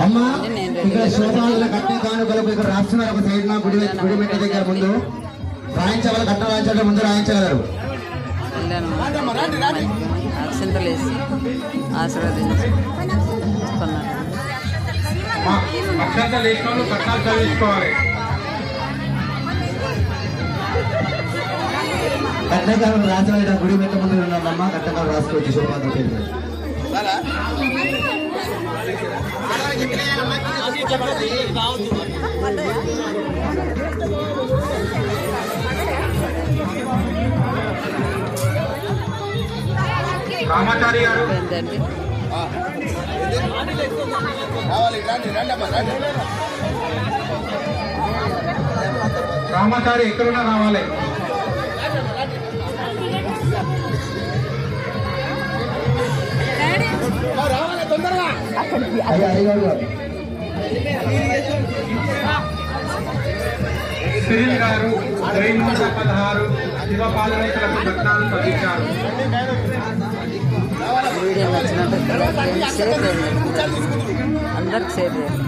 అమ్మా ఇక్కడ శోభాల కట్టే కానుకలకు ఇక్కడ రాస్తున్నారు ఒక సైడ్ నా గుడి మెట్ల దగ్గర ముందు రాయించగల కట్ట రాయించడం ముందు రాయించగలరు. అక్షంతలు వేసి ఆశీర్వదించుకున్నారు. అక్షంతలు వేసిన కట్టాలు చదివించుకోవాలి. కట్టకాలం రాసిన గుడి మెట్ల ముందు ఉన్నదమ్మా కట్టకాలం రాసుకోవచ్చు శోభాలు పేరు. రామాచారి గారు రామాచారి ఎక్కడున్నా రావాలి. సిరిల్ గారు 16 శివపాలనేతలకు రత్నాలు పంపించారు. వీడియో నచ్చినట్టు షేర్ చేయండి, అందరికి షేర్ చేయండి.